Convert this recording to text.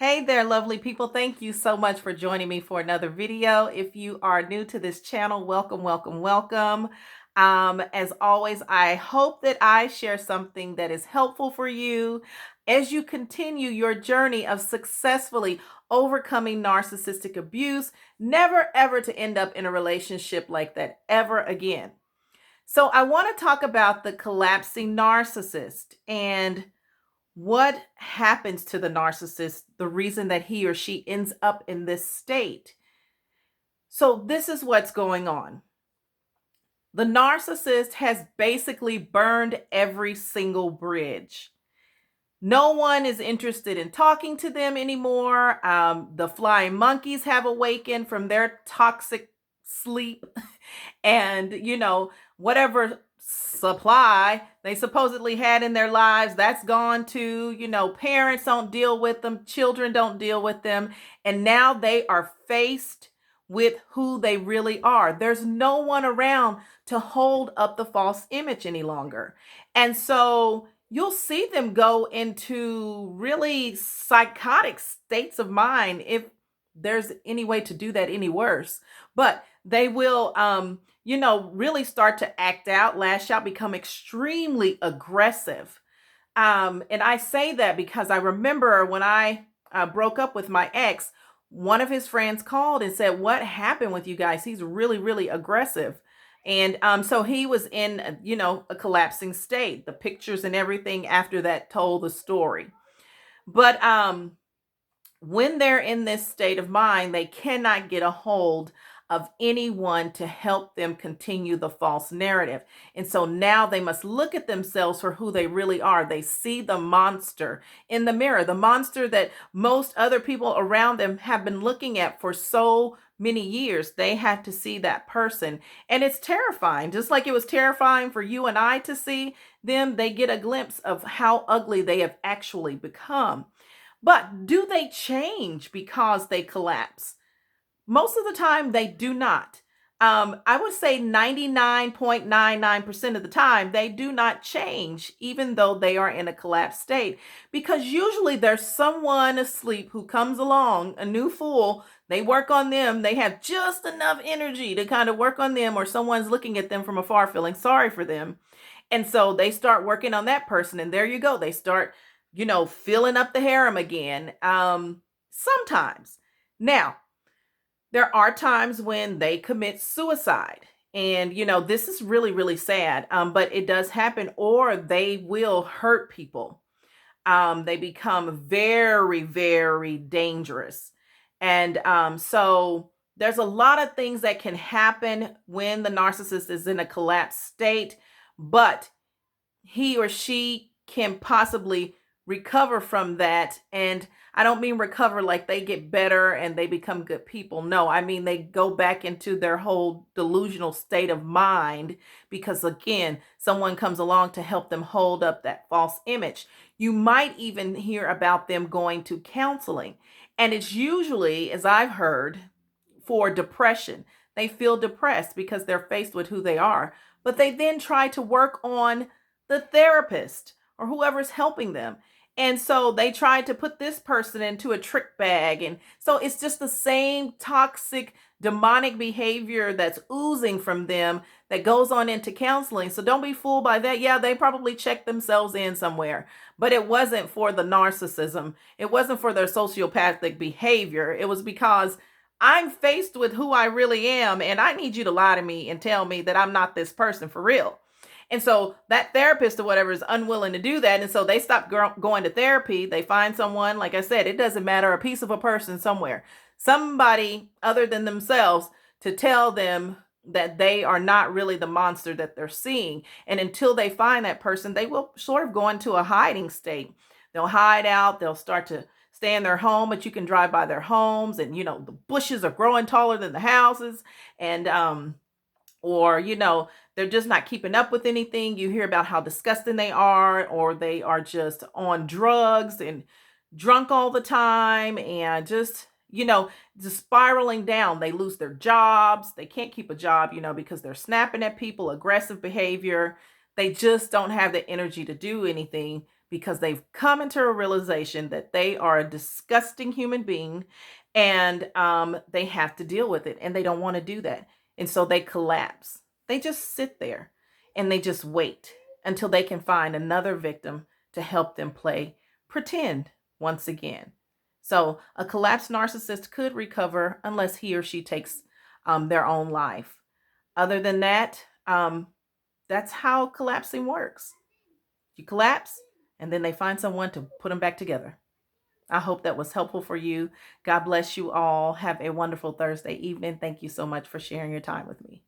Hey there, lovely people. Thank you so much for joining me for another video. If you are new to this channel, welcome, welcome, welcome. As always, I hope that I share something that is helpful for you as you continue your journey of successfully overcoming narcissistic abuse, never ever to end up in a relationship like that ever again. So I want to talk about the collapsing narcissist and what happens to the narcissist, the reason that he or she ends up in this state. So, this is what's going on. The narcissist has basically burned every single bridge. No one is interested in talking to them anymore. The flying monkeys have awakened from their toxic sleep. And, whatever supply they supposedly had in their lives, that's gone too. Parents don't deal with them, children don't deal with them. And now they are faced with who they really are. There's no one around to hold up the false image any longer. And so you'll see them go into really psychotic states of mind, if there's any way to do that any worse. But they will, really start to act out, lash out, become extremely aggressive. And I say that because I remember when I broke up with my ex, one of his friends called and said, "What happened with you guys? He's really, really aggressive." And so he was in, a collapsing state. The pictures and everything after that told the story. But when they're in this state of mind, they cannot get a hold of anyone to help them continue the false narrative. And so now they must look at themselves for who they really are. They see the monster in the mirror, the monster that most other people around them have been looking at for so many years. They had to see that person. And it's terrifying. Just like it was terrifying for you and I to see them, they get a glimpse of how ugly they have actually become. But do they change because they collapse? Most of the time, they do not. I would say 99.99% of the time, they do not change, even though they are in a collapsed state, because usually there's someone asleep who comes along, a new fool. They work on them. They have just enough energy to kind of work on them, or someone's looking at them from afar, feeling sorry for them. And so they start working on that person. And there you go. They start, filling up the harem again. Sometimes. Now, there are times when they commit suicide. And, this is really, really sad, but it does happen, or they will hurt people. They become very, very dangerous. And so there's a lot of things that can happen when the narcissist is in a collapsed state, but he or she can possibly recover from that. And I don't mean recover like they get better and they become good people. No, I mean they go back into their whole delusional state of mind because, again, someone comes along to help them hold up that false image. You might even hear about them going to counseling. And it's usually, as I've heard, for depression. They feel depressed because they're faced with who they are. But they then try to work on the therapist or whoever's helping them. And so they tried to put this person into a trick bag. And so it's just the same toxic, demonic behavior that's oozing from them that goes on into counseling. So don't be fooled by that. Yeah, they probably checked themselves in somewhere, but it wasn't for the narcissism. It wasn't for their sociopathic behavior. It was because I'm faced with who I really am, and I need you to lie to me and tell me that I'm not this person for real. And so that therapist or whatever is unwilling to do that. And so they stop going to therapy. They find someone, like I said, it doesn't matter, a piece of a person somewhere, somebody other than themselves, to tell them that they are not really the monster that they're seeing. And until they find that person, they will sort of go into a hiding state. They'll hide out. They'll start to stay in their home, but you can drive by their homes and, the bushes are growing taller than the houses. And, or, they're just not keeping up with anything. You hear about how disgusting they are, or they are just on drugs and drunk all the time and just spiraling down. They lose their jobs. They can't keep a job, because they're snapping at people, aggressive behavior. They just don't have the energy to do anything because they've come into a realization that they are a disgusting human being, and they have to deal with it, and they don't want to do that. And so they collapse. They just sit there and they just wait until they can find another victim to help them play pretend once again. So a collapsed narcissist could recover unless he or she takes their own life. Other than that, that's how collapsing works. You collapse, and then they find someone to put them back together. I hope that was helpful for you. God bless you all. Have a wonderful Thursday evening. Thank you so much for sharing your time with me.